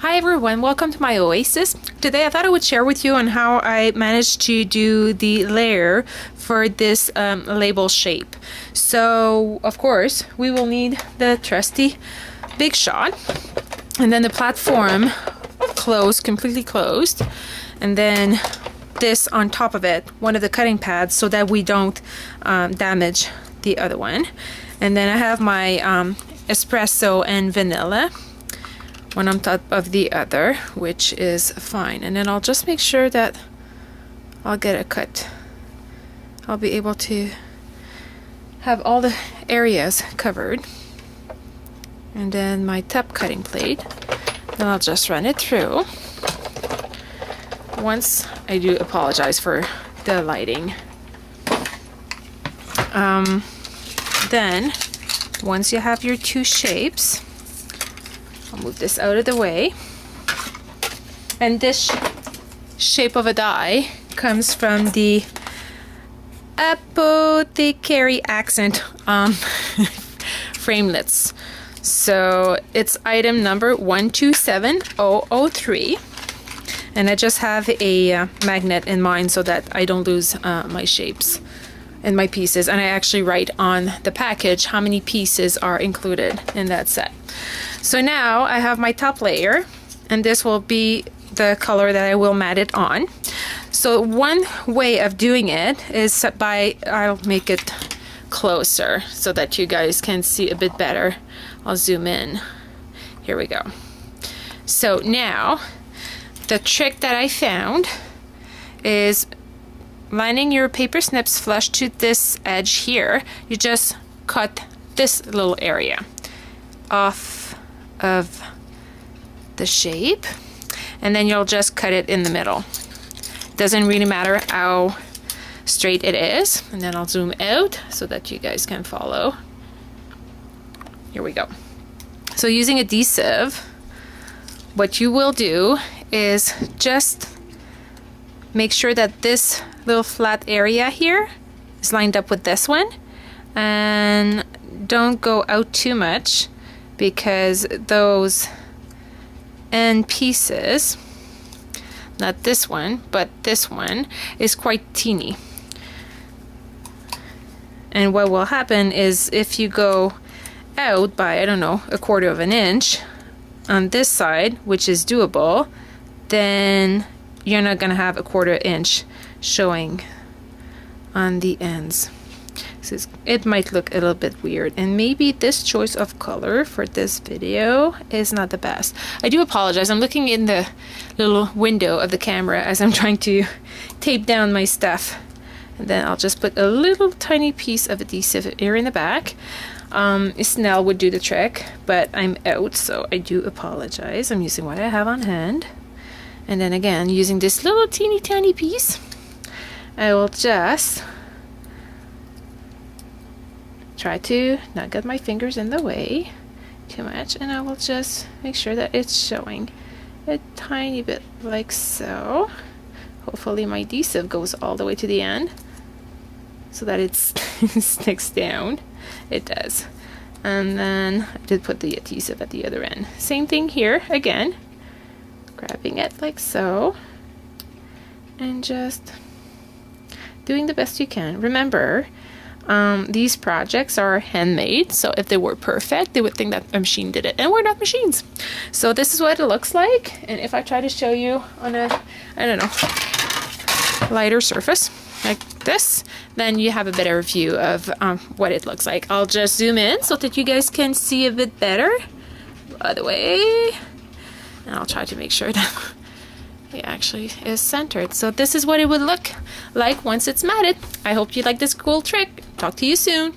Hi everyone, welcome to my oasis. Today I thought I would share with you on how I managed to do the layer for this label shape. So of course we will need the trusty big shot, and then the platform closed, completely closed, and then this on top of it, one of the cutting pads, so that we don't damage the other one. And then I have my espresso and vanilla, one on top of the other, which is fine. And then I'll just make sure that I'll get a cut. I'll be able to have all the areas covered. And then my top cutting plate, then I'll just run it through. Once, I do apologize for the lighting. Then once you have your two shapes, I'll move this out of the way. And this shape of a die comes from the Apothecary Accent framelits. So it's item number 127003. And I just have a magnet in mind so that I don't lose my shapes and my pieces. And I actually write on the package how many pieces are included in that set. So now I have my top layer, and this will be the color that I will mat it on. So one way of doing it is I'll make it closer so that you guys can see a bit better. I'll zoom in. Here we go. So now the trick that I found is lining your paper snips flush to this edge here. You just cut this little area off of the shape, and then you'll just cut it in the middle. Doesn't really matter how straight it is. And then I'll zoom out so that you guys can follow. Here we go. So using adhesive, what you will do is just make sure that this little flat area here is lined up with this one, and don't go out too much, because those end pieces, not this one, but this one, is quite teeny. And what will happen is if you go out by, I don't know, 1/4 of an inch on this side, which is doable, then you're not gonna have 1/4 inch showing on the ends. So it might look a little bit weird, and maybe this choice of color for this video is not the best. I do apologize. I'm looking in the little window of the camera as I'm trying to tape down my stuff. And then I'll just put a little tiny piece of adhesive here in the back. Snell would do the trick, but I'm out, so I do apologize. I'm using what I have on hand. And then again, using this little teeny tiny piece, I will just try to not get my fingers in the way too much, and I will just make sure that it's showing a tiny bit like so. Hopefully my adhesive goes all the way to the end so that it sticks down. It does. And then I did put the adhesive at the other end. Same thing here again, grabbing it like so and just doing the best you can. Remember, these projects are handmade, so if they were perfect, they would think that a machine did it, and we're not machines. So this is what it looks like, and if I try to show you on a, I don't know, lighter surface like this, then you have a better view of what it looks like. I'll just zoom in so that you guys can see a bit better. By the way, and I'll try to make sure that it actually is centered. So this is what it would look like once it's matted. I hope you like this cool trick. Talk to you soon.